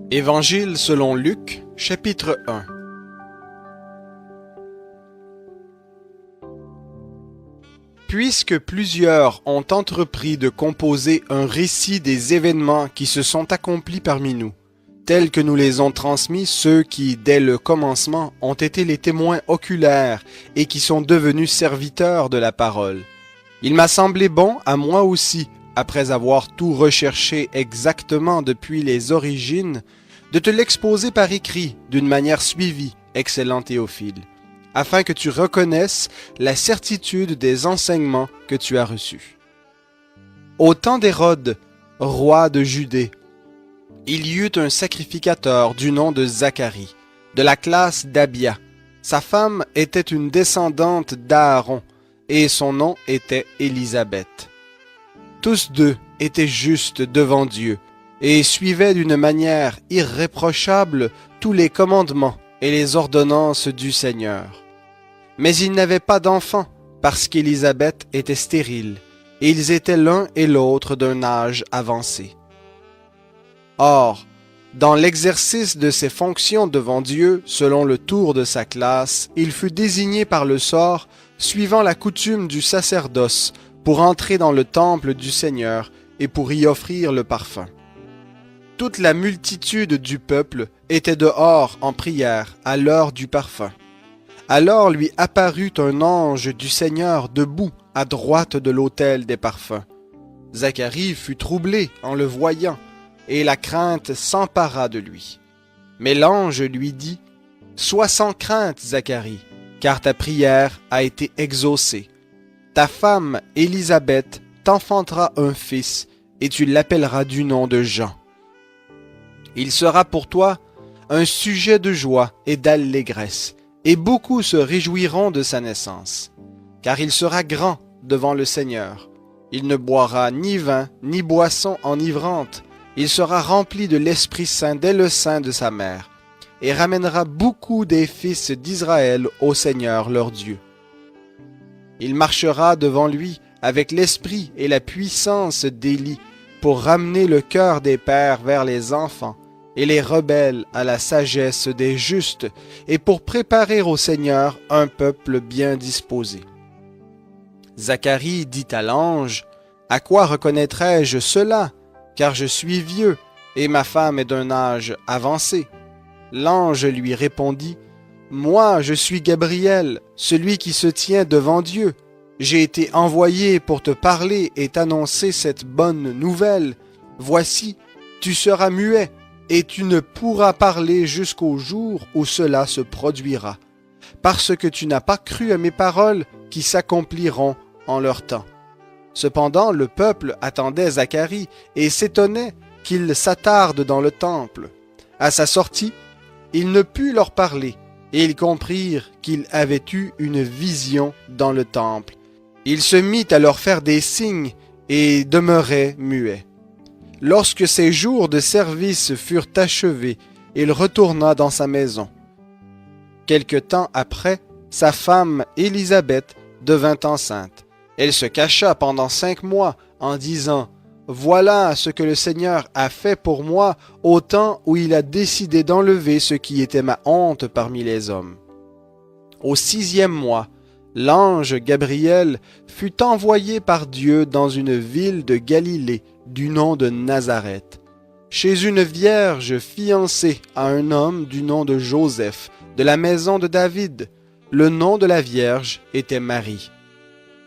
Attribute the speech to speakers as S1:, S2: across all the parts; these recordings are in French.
S1: Évangile selon Luc, chapitre 1. Puisque plusieurs ont entrepris de composer un récit des événements qui se sont accomplis parmi nous, tels que nous les ont transmis ceux qui, dès le commencement, ont été les témoins oculaires et qui sont devenus serviteurs de la parole, il m'a semblé bon à moi aussi, après avoir tout recherché exactement depuis les origines, de te l'exposer par écrit d'une manière suivie, excellent Théophile, afin que tu reconnaisses la certitude des enseignements que tu as reçus. Au temps d'Hérode, roi de Judée, il y eut un sacrificateur du nom de Zacharie, de la classe d'Abia. Sa femme était une descendante d'Aaron, et son nom était Élisabeth. Tous deux étaient justes devant Dieu, et suivaient d'une manière irréprochable tous les commandements et les ordonnances du Seigneur. Mais ils n'avaient pas d'enfants, parce qu'Élisabeth était stérile, et ils étaient l'un et l'autre d'un âge avancé. Or, dans l'exercice de ses fonctions devant Dieu, selon le tour de sa classe, il fut désigné par le sort, suivant la coutume du sacerdoce, pour entrer dans le temple du Seigneur et pour y offrir le parfum. Toute la multitude du peuple était dehors en prière à l'heure du parfum. Alors lui apparut un ange du Seigneur debout à droite de l'autel des parfums. Zacharie fut troublé en le voyant, et la crainte s'empara de lui. Mais l'ange lui dit : « Sois sans crainte, Zacharie, car ta prière a été exaucée. Ta femme, Élisabeth, t'enfantera un fils, et tu l'appelleras du nom de Jean. Il sera pour toi un sujet de joie et d'allégresse, et beaucoup se réjouiront de sa naissance, car il sera grand devant le Seigneur. Il ne boira ni vin, ni boisson enivrante. Il sera rempli de l'Esprit Saint dès le sein de sa mère, et ramènera beaucoup des fils d'Israël au Seigneur leur Dieu. Il marchera devant lui avec l'esprit et la puissance d'Élie pour ramener le cœur des pères vers les enfants et les rebelles à la sagesse des justes et pour préparer au Seigneur un peuple bien disposé. » Zacharie dit à l'ange : « À quoi reconnaîtrai-je cela, car je suis vieux et ma femme est d'un âge avancé. » L'ange lui répondit : « Moi, je suis Gabriel, celui qui se tient devant Dieu. J'ai été envoyé pour te parler et t'annoncer cette bonne nouvelle. Voici, tu seras muet, et tu ne pourras parler jusqu'au jour où cela se produira, parce que tu n'as pas cru à mes paroles qui s'accompliront en leur temps. » Cependant, le peuple attendait Zacharie et s'étonnait qu'il s'attarde dans le temple. À sa sortie, il ne put leur parler, et ils comprirent qu'il avait eu une vision dans le temple. Il se mit à leur faire des signes et demeurait muet. Lorsque ses jours de service furent achevés, il retourna dans sa maison. Quelque temps après, sa femme Élisabeth devint enceinte. Elle se cacha pendant 5 mois en disant : « Voilà ce que le Seigneur a fait pour moi au temps où il a décidé d'enlever ce qui était ma honte parmi les hommes. » Au 6e mois, l'ange Gabriel fut envoyé par Dieu dans une ville de Galilée du nom de Nazareth, chez une vierge fiancée à un homme du nom de Joseph, de la maison de David. Le nom de la vierge était Marie.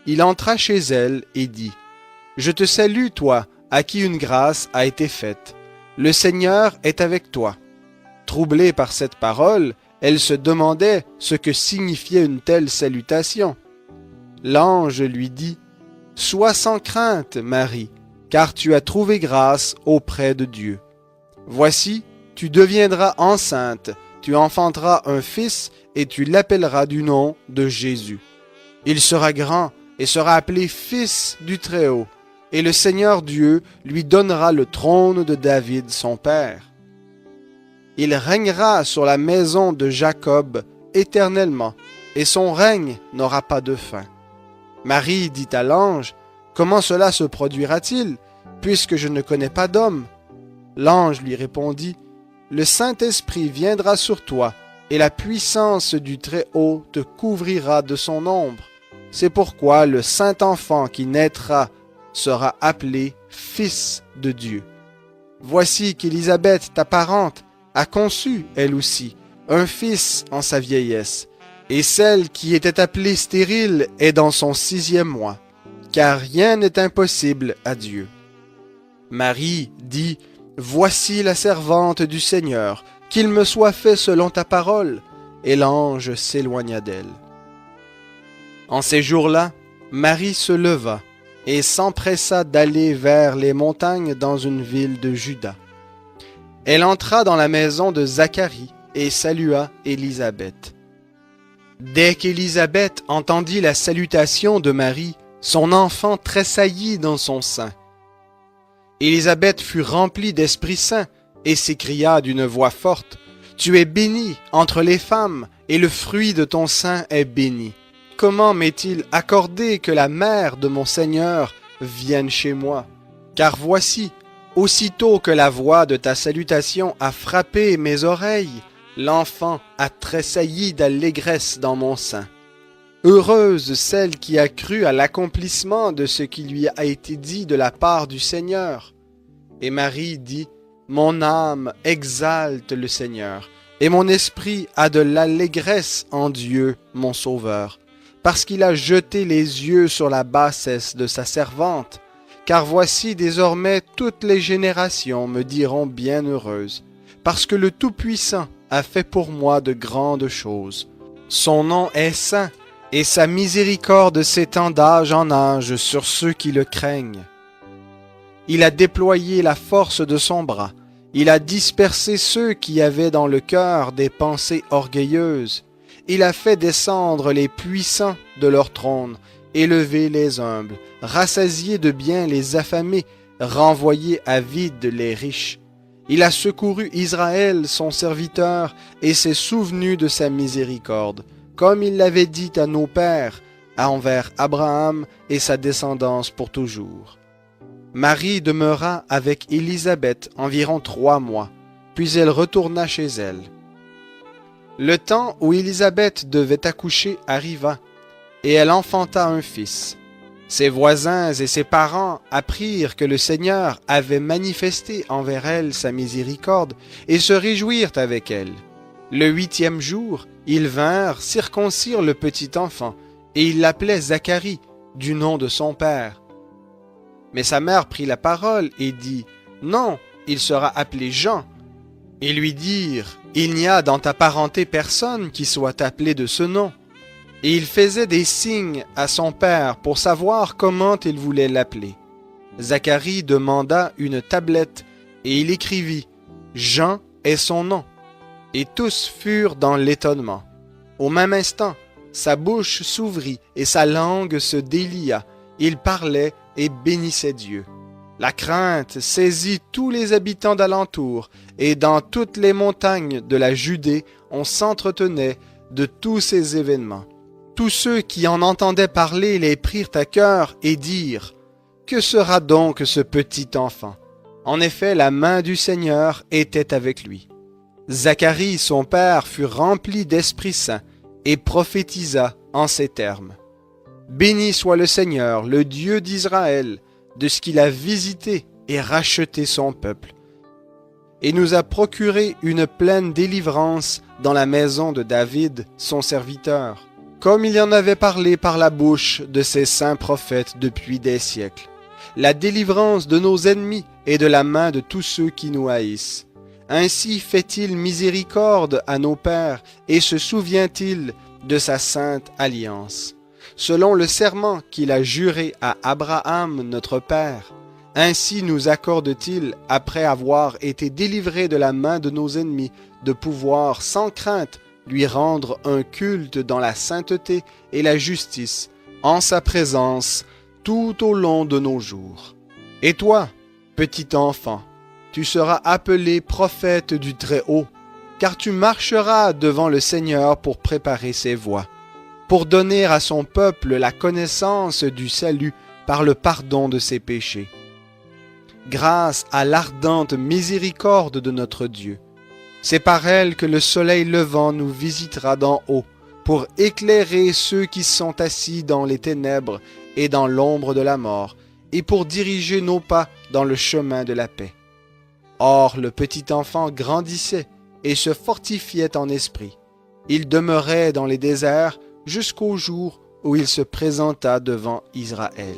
S1: Il entra chez elle et dit : « Je te salue, toi, à qui une grâce a été faite. Le Seigneur est avec toi. » Troublée par cette parole, elle se demandait ce que signifiait une telle salutation. L'ange lui dit : « Sois sans crainte, Marie, car tu as trouvé grâce auprès de Dieu. Voici, tu deviendras enceinte, tu enfanteras un fils et tu l'appelleras du nom de Jésus. Il sera grand et sera appelé Fils du Très-Haut, et le Seigneur Dieu lui donnera le trône de David son père. Il régnera sur la maison de Jacob éternellement, et son règne n'aura pas de fin. » Marie dit à l'ange : « Comment cela se produira-t-il, puisque je ne connais pas d'homme ? » L'ange lui répondit : « le Saint-Esprit viendra sur toi, et la puissance du Très-Haut te couvrira de son ombre. C'est pourquoi le Saint-Enfant qui naîtra sera appelé Fils de Dieu. Voici qu'Élisabeth, ta parente, a conçu, elle aussi, un fils en sa vieillesse, et celle qui était appelée stérile est dans son 6e mois, car rien n'est impossible à Dieu. Marie dit, « Voici la servante du Seigneur, qu'il me soit fait selon ta parole. » Et l'ange s'éloigna d'elle. En ces jours-là, Marie se leva et s'empressa d'aller vers les montagnes dans une ville de Juda. Elle entra dans la maison de Zacharie et salua Élisabeth. Dès qu'Élisabeth entendit la salutation de Marie, son enfant tressaillit dans son sein. Élisabeth fut remplie d'Esprit Saint et s'écria d'une voix forte, « Tu es bénie entre les femmes, et le fruit de ton sein est béni. Comment m'est-il accordé que la mère de mon Seigneur vienne chez moi? Car voici, aussitôt que la voix de ta salutation a frappé mes oreilles, l'enfant a tressailli d'allégresse dans mon sein. Heureuse celle qui a cru à l'accomplissement de ce qui lui a été dit de la part du Seigneur. » Et Marie dit, « Mon âme exalte le Seigneur, et mon esprit a de l'allégresse en Dieu, mon Sauveur, parce qu'il a jeté les yeux sur la bassesse de sa servante. Car voici désormais toutes les générations me diront bienheureuse, parce que le Tout-Puissant a fait pour moi de grandes choses. Son nom est saint, et sa miséricorde s'étend d'âge en âge sur ceux qui le craignent. Il a déployé la force de son bras, il a dispersé ceux qui avaient dans le cœur des pensées orgueilleuses. Il a fait descendre les puissants de leur trône, élevé les humbles, rassasié de biens les affamés, renvoyé à vide les riches. Il a secouru Israël, son serviteur, et s'est souvenu de sa miséricorde, comme il l'avait dit à nos pères, envers Abraham et sa descendance pour toujours. Marie demeura avec Élisabeth environ 3 mois, puis elle retourna chez elle. Le temps où Élisabeth devait accoucher arriva, et elle enfanta un fils. Ses voisins et ses parents apprirent que le Seigneur avait manifesté envers elle sa miséricorde et se réjouirent avec elle. Le 8e jour, ils vinrent circoncire le petit enfant, et ils l'appelaient Zacharie, du nom de son père. Mais sa mère prit la parole et dit, « Non, il sera appelé Jean. » Ils lui dirent, « Il n'y a dans ta parenté personne qui soit appelé de ce nom. » Et il faisait des signes à son père pour savoir comment il voulait l'appeler. Zacharie demanda une tablette, et il écrivit, « Jean est son nom. » Et tous furent dans l'étonnement. Au même instant, sa bouche s'ouvrit et sa langue se délia. Il parlait et bénissait Dieu. La crainte saisit tous les habitants d'alentour, et dans toutes les montagnes de la Judée, on s'entretenait de tous ces événements. Tous ceux qui en entendaient parler les prirent à cœur et dirent, « Que sera donc ce petit enfant? » En effet, la main du Seigneur était avec lui. Zacharie, son père, fut rempli d'Esprit Saint et prophétisa en ces termes. Béni soit le Seigneur, le Dieu d'Israël, de ce qu'il a visité et racheté son peuple, et nous a procuré une pleine délivrance dans la maison de David, son serviteur, comme il y en avait parlé par la bouche de ses saints prophètes depuis des siècles, la délivrance de nos ennemis et de la main de tous ceux qui nous haïssent. Ainsi fait-il miséricorde à nos pères et se souvient-il de sa sainte alliance. Selon le serment qu'il a juré à Abraham notre père, ainsi nous accorde-t-il, après avoir été délivrés de la main de nos ennemis, de pouvoir sans crainte lui rendre un culte dans la sainteté et la justice, en sa présence, tout au long de nos jours. Et toi, petit enfant, tu seras appelé prophète du Très-Haut, car tu marcheras devant le Seigneur pour préparer ses voies, pour donner à son peuple la connaissance du salut par le pardon de ses péchés. Grâce à l'ardente miséricorde de notre Dieu, C'est par elle que le soleil levant nous visitera d'en haut, pour éclairer ceux qui sont assis dans les ténèbres et dans l'ombre de la mort, et pour diriger nos pas dans le chemin de la paix. Or, le petit enfant grandissait et se fortifiait en esprit. Il demeurait dans les déserts jusqu'au jour où il se présenta devant Israël.